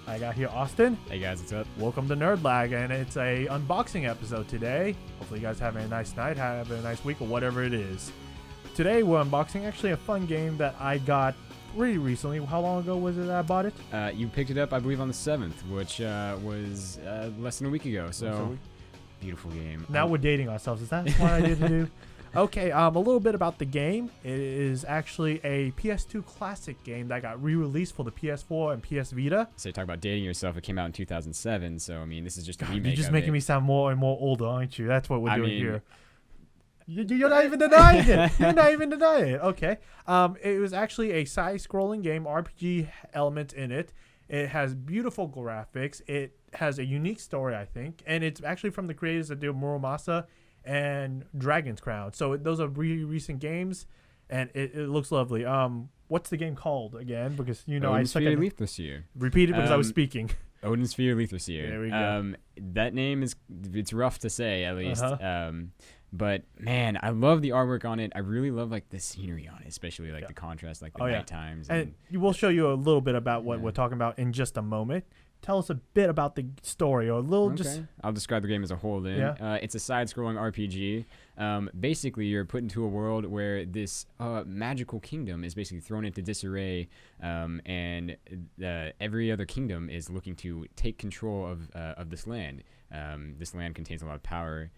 I got here Austin. Hey guys, what's up? Welcome to nerdL.A.G, and it's a unboxing episode today. Hopefully you guys having a nice night, having a nice week, or whatever it is. Today we're unboxing actually a fun game that I got really recently. How long ago was it that I bought it? You picked it up, I believe, on the 7th, which was less than a week ago. So, beautiful game. Now we're dating ourselves. Is that what I did to do? Okay, a little bit about the game. It is actually a PS2 classic game that got re-released for the PS4 and PS Vita. So you talk about dating yourself. It came out in 2007, so I mean, this is just a remake. You're just making me sound more and more older, aren't you? That's what we're doing here. You're not even denying it. You're not even denying it. Okay. It was actually a side-scrolling game, RPG element in it. It has beautiful graphics. It has a unique story, I think, and it's actually from the creators that do Muramasa and Dragon's Crown. So those are really recent games, and it looks lovely. What's the game called again? Because Odin Sphere Leifthrasir. Repeat it because I was speaking. Odin Sphere Leifthrasir. There we go. That name it's rough to say, at least. But man, I love the artwork on it. I really love like the scenery on it, especially like the contrast, like the night times. And we'll show you a little bit about what we're talking about in just a moment. Tell us a bit about the story, or a little just. I'll describe the game as a whole then. It's a side-scrolling RPG. Basically, you're put into a world where this magical kingdom is basically thrown into disarray, and every other kingdom is looking to take control of this land. This land contains a lot of power.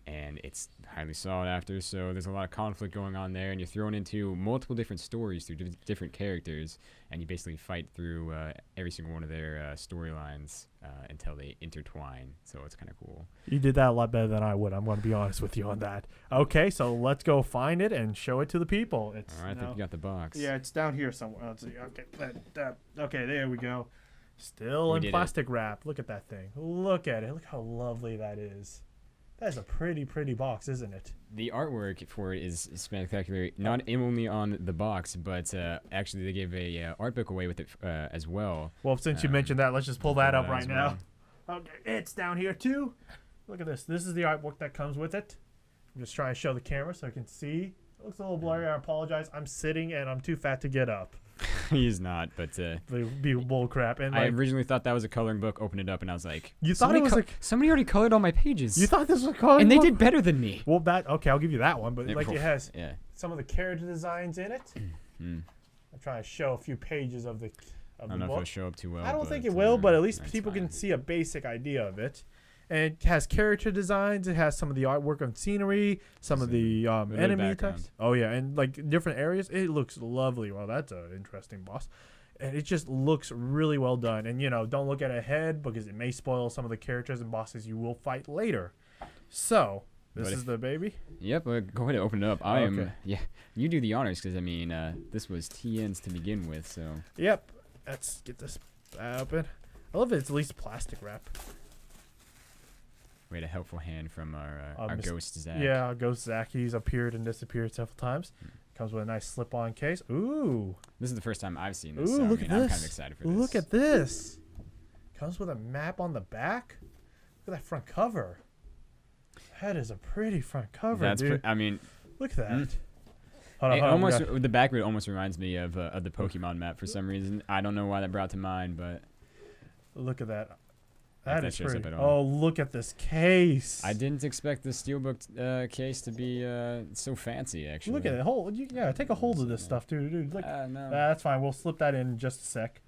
And it's highly sought after, so there's a lot of conflict going on there, and you're thrown into multiple different stories through different characters, and you basically fight through every single one of their storylines until they intertwine, so it's kind of cool. You did that a lot better than I would. I'm going to be honest with you on that. Okay, so let's go find it and show it to the people. All right, I think you got the box. Yeah, it's down here somewhere. Let's see. Okay, there we go. Still in plastic wrap. Look at that thing. Look at it. Look how lovely that is. That's a pretty box, isn't it? The artwork for it is spectacular. Not only on the box, but actually they gave a art book away with it as well. Well, since you mentioned that, let's just pull that up right now. Okay, it's down here too. Look at this. This is the artwork that comes with it. I'm just trying to show the camera so I can see. It looks a little blurry. I apologize. I'm sitting and I'm too fat to get up. He's not, but be bull crap. And I originally thought that was a coloring book. Opened it up, and I was like, "You thought it was somebody already colored all my pages." You thought this was a coloring and book? they did better than me. Well, okay, I'll give you that one. But it has some of the character designs in it. I'm trying to show a few pages of the book. I don't know if it'll show up too well. I don't think it will, but at least people can see a basic idea of it. And it has character designs. It has some of the artwork on scenery, some of the enemy types. Oh yeah, and like different areas. It looks lovely. Well, that's an interesting boss. And it just looks really well done. And don't look at ahead because it may spoil some of the characters and bosses you will fight later. So this is the baby. Yep. Go ahead and open it up. Yeah. You do the honors because I mean this was Tien's to begin with. So. Yep. Let's get this open. I love it. It's at least plastic wrap. We had a helpful hand from our ghost Zach. Yeah, our ghost Zach. He's appeared and disappeared several times. Comes with a nice slip-on case. Ooh. This is the first time I've seen this. Ooh, so look at this. I'm kind of excited for this. Look at this. Comes with a map on the back. Look at that front cover. That is a pretty front cover, dude. I mean, look at that. Hold on, the back of it almost reminds me of the Pokemon map for some reason. I don't know why that brought to mind, but look at that. That is pretty. At all. Oh, look at this case. I didn't expect the Steelbook case to be so fancy, actually. Look at it. Take a hold of this stuff, dude. Look, no. That's fine. We'll slip that in just a sec.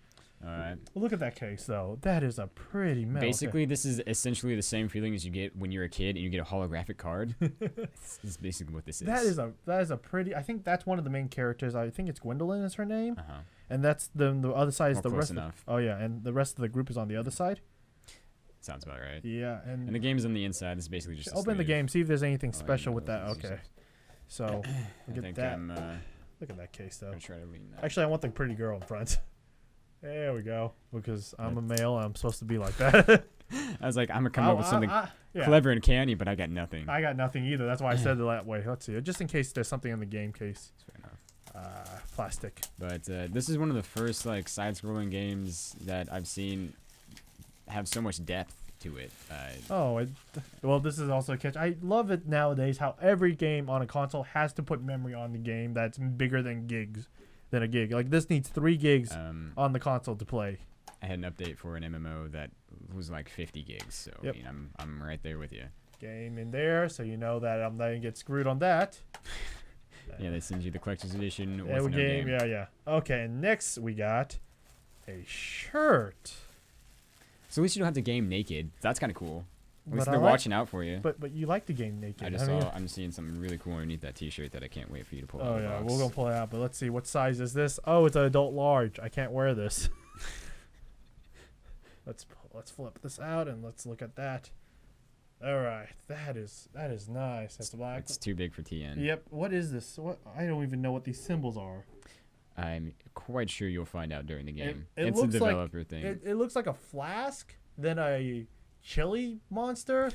All right. Look at that case, though. That is a pretty metal. Basically, this is essentially the same feeling as you get when you're a kid and you get a holographic card. That's basically what this is. That is a pretty. I think that's one of the main characters. I think it's Gwendolyn is her name. And that's the other side is the rest. Oh yeah, and the rest of the group is on the other side. Sounds about right. Yeah, and the game's on the inside. It's basically just open the game, see if there's anything special with that. Okay, so look at that. Look at that case, though. Try to lean that. Actually, I want the pretty girl in front. There we go. Because I'm a male, and I'm supposed to be like that. I was like, I'm gonna come up with something clever and canny, but I got nothing. I got nothing either. That's why I said it that way. Let's see, just in case there's something in the game case. Fair enough. Plastic. But this is one of the first like side-scrolling games that I've seen have so much depth to it. Well, this is also a catch. I love it nowadays how every game on a console has to put memory on the game that's bigger than a gig. Like this needs 3 gigs on the console to play. I had an update for an MMO that was like 50 gigs. So Yep. I mean, I'm right there with you. Game in there, so you know that I'm not gonna get screwed on that. Yeah, they send you the collector's edition with Yeah, no game. game. Yeah. Okay, and next we got a shirt. So at least you don't have to game naked. That's kind of cool. At least But they're I like- watching out for you. But you like the game naked. I'm seeing something really cool underneath that T-shirt that I can't wait for you to pull out. Oh of the yeah, box. we're gonna pull it out. But let's see, what size is this? Oh, it's an adult large. I can't wear this. let's flip this out and let's look at that. All right, that is nice. That's black. It's too big for TN. Yep. What is this? What? I don't even know what these symbols are. I'm quite sure you'll find out during the game. It It's a looks like- developer thing. It looks like a flask, then a chili monster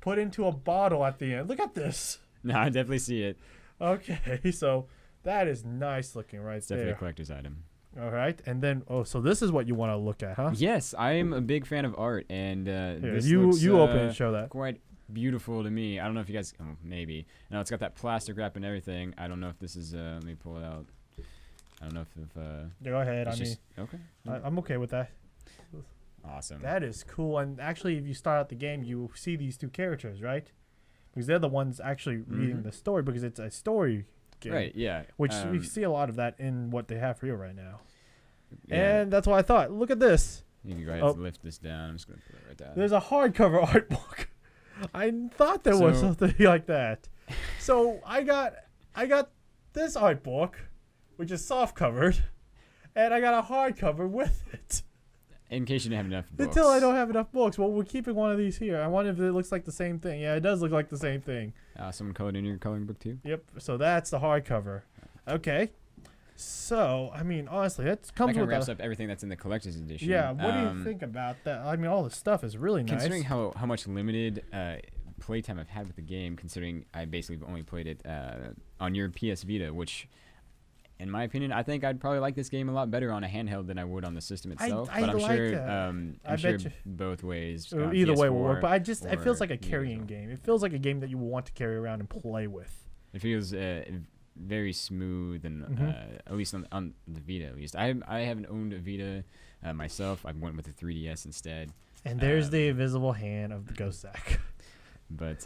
put into a bottle at the end. Look at this. No, I definitely see it. Okay, so that is nice looking right It's definitely there. a collector's item. All right, and then so this is what you want to look at, huh? Yes, I am a big fan of art, and Here, this you looks, open and show that. quite beautiful to me. I don't know if you guys, maybe. No, it's got that plastic wrap and everything. I don't know if this is. Let me pull it out. I don't know if Go ahead. it's I mean, just okay. I'm okay with that. Awesome. That is cool. And actually, if you start out the game, you see these two characters, right? Because they're the ones actually reading the story, because it's a story game. Right. Yeah. Which we see a lot of that in what they have here right now. yeah. And that's what I thought. Look at this. You can go ahead Oh. and lift this down. I'm just gonna put it right down. There's a hardcover art book. I thought there was So- something like that. So I got this art book, which is soft covered, and I got a hardcover with it. In case you didn't have enough books. Until I don't have enough books. Well, we're keeping one of these here. I wonder if it looks like the same thing. Yeah, it does look like the same thing. Someone colored in your coloring book too. Yep. So that's the hardcover. Okay. So I mean, honestly, that That comes kind of with wraps up everything that's in the collector's edition. Yeah. What do you think about that? I mean, all the stuff is really nice. Considering how much limited playtime I've had with the game, considering I basically only played it on your PS Vita, which, in my opinion, I think I'd probably like this game a lot better on a handheld than I would on the system itself. I but I'm like sure, that. I'm I sure bet you- both ways. Either way will work. PS4 But it feels or like a carrying usual. game. It feels like a game that you want to carry around and play with. It feels very smooth, and at least on the Vita. At least I haven't owned a Vita myself. I went with the 3DS instead. And there's the invisible hand of the ghost sack. But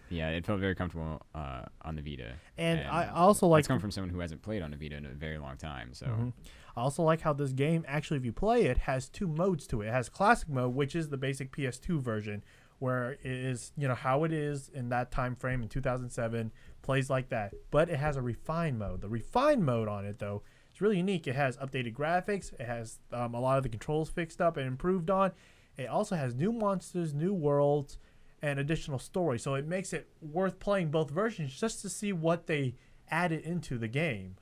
yeah, it felt very comfortable on the Vita. And I also like it's come from someone who hasn't played on a Vita in a very long time. So I also like how this game, actually, if you play it, has two modes to it. It has classic mode, which is the basic PS2 version, where it is, how it is in that time frame in 2007, plays like that. But it has a refined mode. The refined mode on it, though, is really unique. It has updated graphics. It has a lot of the controls fixed up and improved on. It also has new monsters, new worlds, and additional story. So it makes it worth playing both versions just to see what they added into the game.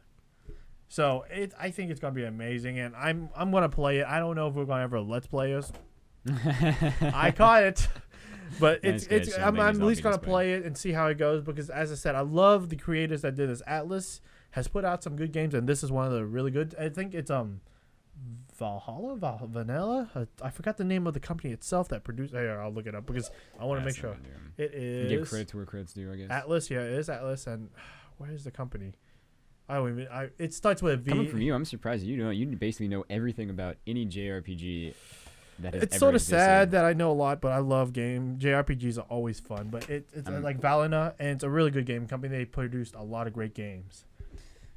So I think it's gonna be amazing, and I'm gonna play it. I don't know if we're gonna ever let's play us. I caught it, but Nice guys, so I'm maybe at least zombie gonna display. play it and see how it goes, because as I said, I love the creators that did this. Atlas has put out some good games, and this is one of the really good. I think it's Vanilla. I forgot the name of the company itself that produced. Here, I'll look it up because I want to make sure. It is Give credit to where credit's due, I guess. Atlas. Yeah, it is Atlas. And where's the company? I don't even. It starts with a V. Coming from you, I'm surprised you basically know everything about any JRPG that has It's ever sort of existed. sad that I know a lot, but I love game. JRPGs are always fun, but it's like Valina, and it's a really good game company. They produced a lot of great games.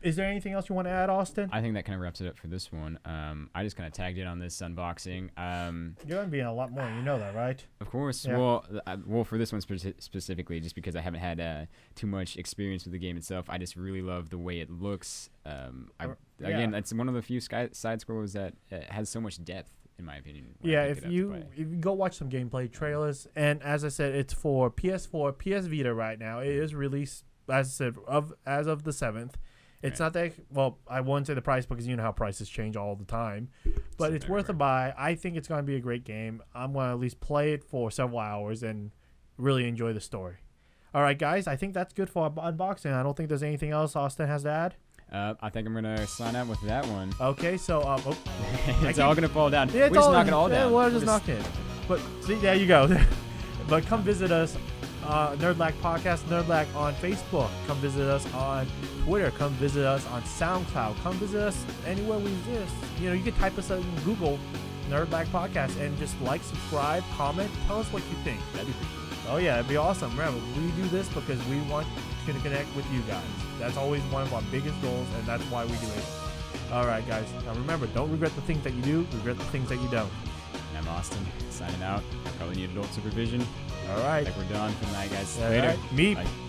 Is there anything else you want to add, Austin? I think that kind of wraps it up for this one. I just kind of tagged it on this unboxing. You're gonna be in a lot more. You know that, right? Of course. Yeah. Well, for this one specifically, just because I haven't had too much experience with the game itself, I just really love the way it looks. Again, it's one of the few side scrollers that has so much depth, in my opinion. Yeah, if you go watch some gameplay trailers, and as I said, it's for PS4, PS Vita right now. It is released, as I said, as of the 7th. It's not that, well, I won't say the price because you know how prices change all the time, but it's worth a buy. I think it's going to be a great game. I'm going to at least play it for several hours and really enjoy the story. All right, guys, I think that's good for our unboxing. I don't think there's anything else Austin has to add. I think I'm going to sign out with that one. Okay, so It's all going to fall down. Yeah, we just knock it all down. Yeah, we'll just knock it. But see, there you go. But come visit us nerdL.A.G podcast, nerdL.A.G on Facebook. Come visit us on Twitter. Come visit us on SoundCloud. Come visit us anywhere we exist. You know, you can type us in Google, nerdL.A.G podcast, and just like, subscribe, comment, tell us what you think. That'd be pretty cool. Oh yeah, it'd be awesome. Remember, we do this because we want to connect with you guys. That's always one of our biggest goals, and that's why we do it. All right, guys. Now remember, don't regret the things that you do. Regret the things that you don't. I'm Austin, signing out. I probably need adult supervision. All right. Like we're done for the night, guys. All Later. Right. Meep. Bye.